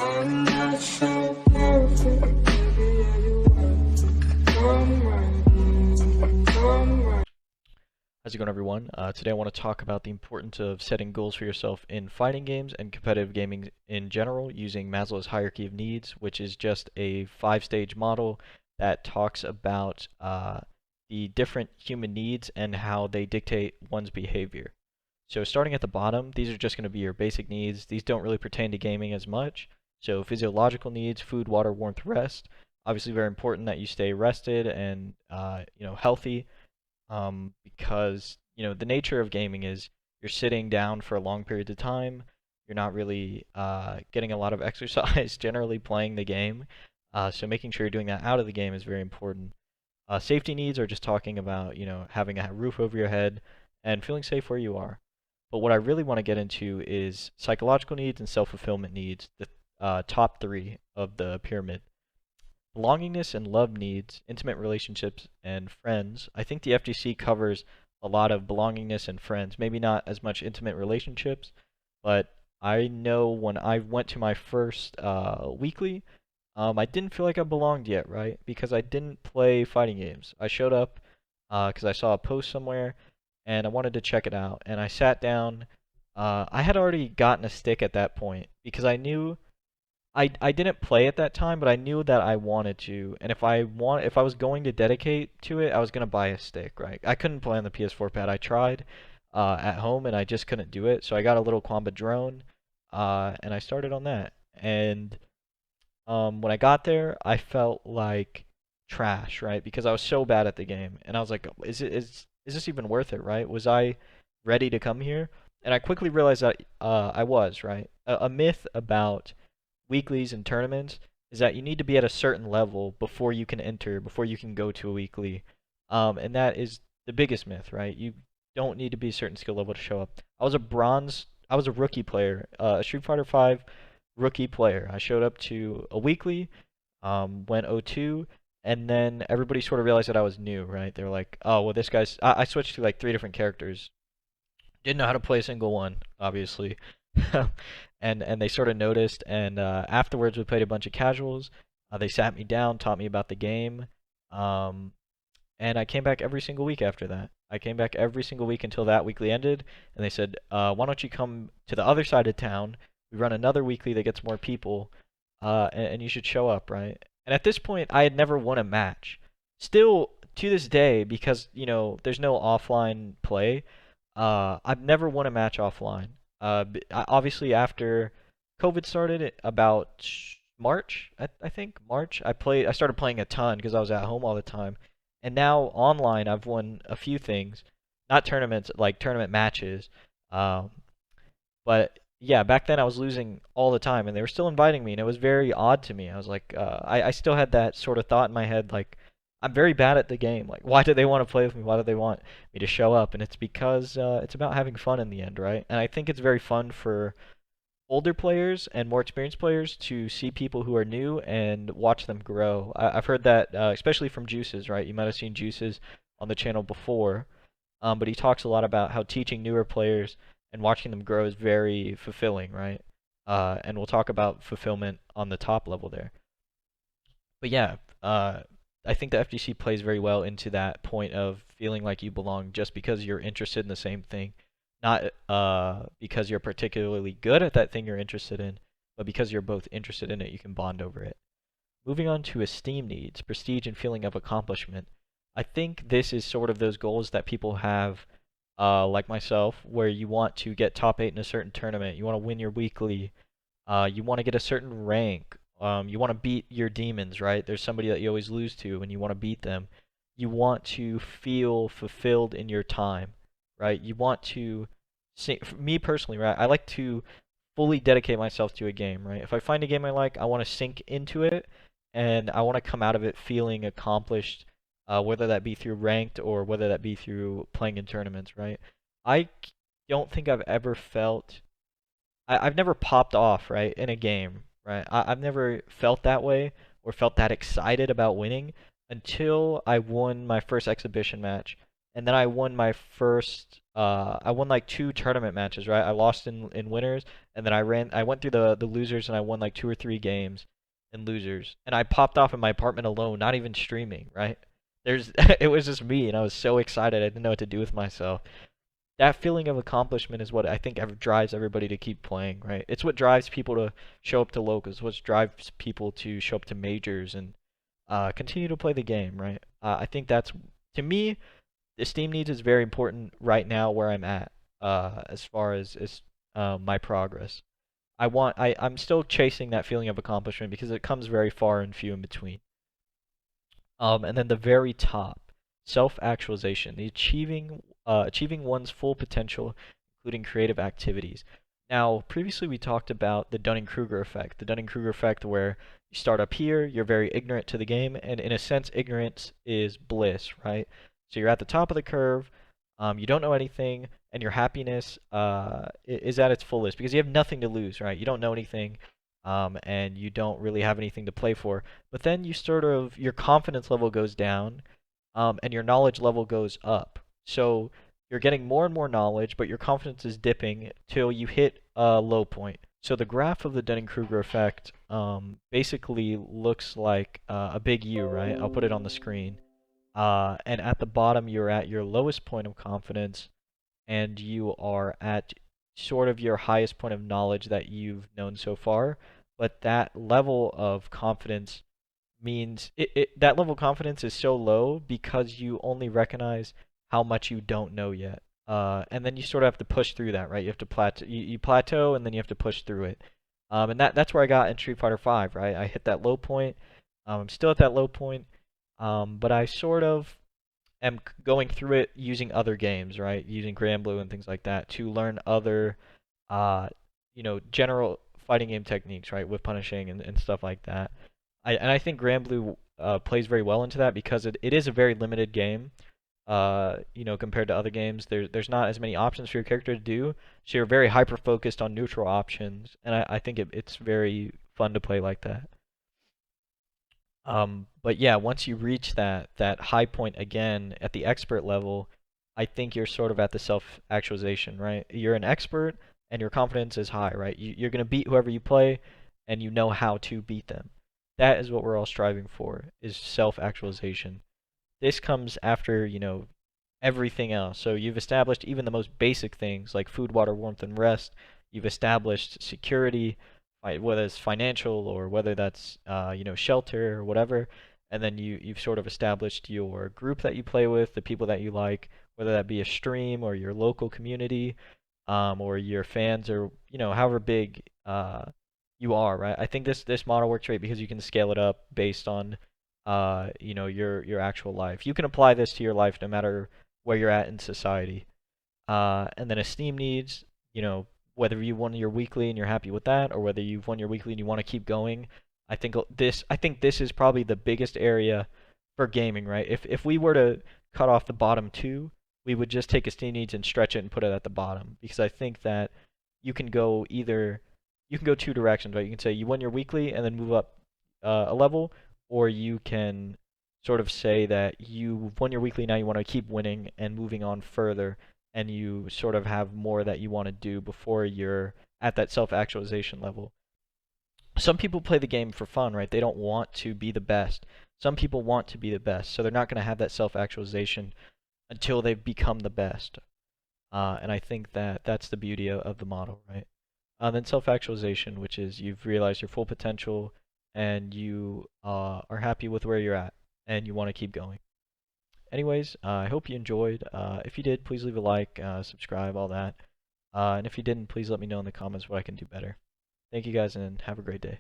I'm not so perfect, baby, yeah, you are. Come right, come right. How's it going, everyone? Today I want to talk about the importance of setting goals for yourself in fighting games and competitive gaming in general using Maslow's hierarchy of needs, which is just a five-stage model that talks about the different human needs and how they dictate one's behavior. So starting at the bottom, these are just going to be your basic needs. These don't really pertain to gaming as much. So physiological needs, food, water, warmth, rest. Obviously very important that you stay rested and healthy, because the nature of gaming is you're sitting down for a long period of time. You're not really getting a lot of exercise generally playing the game. So making sure you're doing that out of the game is very important. Safety needs are just talking about having a roof over your head and feeling safe where you are. But what I really want to get into is psychological needs and self-fulfillment needs, the top three of the pyramid. Belongingness and love needs, intimate relationships, and friends. I think the FGC covers a lot of belongingness and friends. Maybe not as much intimate relationships, but I know when I went to my first weekly, I didn't feel like I belonged yet, right? Because I didn't play fighting games. I showed up because I saw a post somewhere and I wanted to check it out. And I sat down. I had already gotten a stick at that point because I knew I didn't play at that time, but I knew that I wanted to, and if I was going to dedicate to it, I was gonna buy a stick, right? I couldn't play on the PS4 pad. I tried at home, and I just couldn't do it. So I got a little Quamba drone, and I started on that. And when I got there, I felt like trash, right? Because I was so bad at the game, and I was like, is this even worth it, right? Was I ready to come here? And I quickly realized that I was, right? A myth about weeklies and tournaments is that you need to be at a certain level before you can enter, before you can go to a weekly. And that is the biggest myth, right? You don't need to be a certain skill level to show up. I was a rookie player, a Street Fighter 5 rookie player. I showed up to a weekly, went 0-2, and then everybody sort of realized that I was new, right? They were like, oh, well, this guy's. I switched to like three different characters. Didn't know how to play a single one, obviously. And they sort of noticed, and afterwards we played a bunch of casuals. They sat me down, taught me about the game, um, and I came back every single week after that. I came back every single week until that weekly ended, and they said, why don't you come to the other side of town? We run another weekly that gets more people, and you should show up, right? And at this point, I had never won a match. Still, to this day, because, there's no offline play, I've never won a match offline. Obviously, after COVID started, about March, I think March, I started playing a ton because I was at home all the time, and now online I've won a few things, not tournaments like tournament matches, um, but yeah, back then I was losing all the time, and they were still inviting me, and it was very odd to me. I was like, I still had that sort of thought in my head, like, I'm very bad at the game. Like, why do they want to play with me? Why do they want me to show up? And it's because it's about having fun in the end, right? And I think it's very fun for older players and more experienced players to see people who are new and watch them grow. I've heard that, especially from Juices, right? You might have seen Juices on the channel before, but he talks a lot about how teaching newer players and watching them grow is very fulfilling, right? And we'll talk about fulfillment on the top level there. But yeah, I think the FGC plays very well into that point of feeling like you belong just because you're interested in the same thing, not because you're particularly good at that thing you're interested in, but because you're both interested in it, you can bond over it. Moving on to esteem needs, prestige and feeling of accomplishment. I think this is sort of those goals that people have, like myself, where you want to get top 8 in a certain tournament, you want to win your weekly, you want to get a certain rank, you want to beat your demons, right? There's somebody that you always lose to and you want to beat them. You want to feel fulfilled in your time, right? You want to, for me personally, right? I like to fully dedicate myself to a game, right? If I find a game I like, I want to sink into it and I want to come out of it feeling accomplished, whether that be through ranked or whether that be through playing in tournaments, right? I don't think I've ever felt I've never popped off, right, in a game, right? I've never felt that way or felt that excited about winning until I won my first exhibition match. And then I won my first I won like 2 tournament matches, right? I lost in winners, and then I went through the losers, and I won like 2 or 3 games in losers, and I popped off in my apartment alone, not even streaming, right? There's it was just me, and I was so excited, I didn't know what to do with myself. That feeling of accomplishment is what I think drives everybody to keep playing, right? It's what drives people to show up to locals, what drives people to show up to majors and continue to play the game, right? I think that's, to me, Esteem needs is very important right now where I'm at, as far as my progress. I'm still chasing that feeling of accomplishment because it comes very far and few in between. And then the very top, self-actualization, the achieving one's full potential, including creative activities. Now, previously we talked about the Dunning-Kruger effect. The Dunning-Kruger effect where you start up here, you're very ignorant to the game, and in a sense, ignorance is bliss, right? So you're at the top of the curve, you don't know anything, and your happiness is at its fullest because you have nothing to lose, right? You don't know anything, and you don't really have anything to play for. But then you sort of, your confidence level goes down, and your knowledge level goes up. So you're getting more and more knowledge, but your confidence is dipping till you hit a low point. So the graph of the Dunning-Kruger effect basically looks like a big U, right? I'll put it on the screen. And at the bottom, you're at your lowest point of confidence, and you are at sort of your highest point of knowledge that you've known so far. But that level of confidence means that level of confidence is so low because you only recognize how much you don't know yet. And then you sort of have to push through that, right? You have to plateau, you plateau, and then you have to push through it. And that's where I got in Street Fighter V, right? I hit that low point. I'm still at that low point, but I sort of am going through it using other games, right? Using Grand Blue and things like that to learn other, uh, general fighting game techniques, right? With punishing and stuff like that. I think Grand Blue plays very well into that because it is a very limited game. Compared to other games, there's not as many options for your character to do, so you're very hyper focused on neutral options, and I think it's very fun to play like that. But yeah, once you reach that high point again at the expert level, I think you're sort of at the self-actualization, right? You're an expert and your confidence is high, right? You're gonna beat whoever you play, and you know how to beat them. That is what we're all striving for, is self-actualization. This comes after, everything else. So you've established even the most basic things like food, water, warmth, and rest. You've established security, whether it's financial or whether that's shelter or whatever. And then you've sort of established your group that you play with, the people that you like, whether that be a stream or your local community, or your fans, or however big you are, right? I think this model works great because you can scale it up based on your actual life. You can apply this to your life no matter where you're at in society. And then esteem needs, whether you won your weekly and you're happy with that, or whether you've won your weekly and you want to keep going. I think this is probably the biggest area for gaming, right? If we were to cut off the bottom two, we would just take esteem needs and stretch it and put it at the bottom, because I think that you can go either you can go 2 directions, right? You can say you won your weekly and then move up a level, or you can sort of say that you won your weekly, now you want to keep winning and moving on further, and you sort of have more that you want to do before you're at that self-actualization level. Some people play the game for fun, right? They don't want to be the best. Some people want to be the best, so they're not going to have that self-actualization until they've become the best. And I think that that's the beauty of the model, right? Then self-actualization, which is you've realized your full potential and you are happy with where you're at and you want to keep going. Anyways, I hope you enjoyed. If you did, please leave a like, subscribe, all that. And if you didn't, please let me know in the comments what I can do better. Thank you guys and have a great day.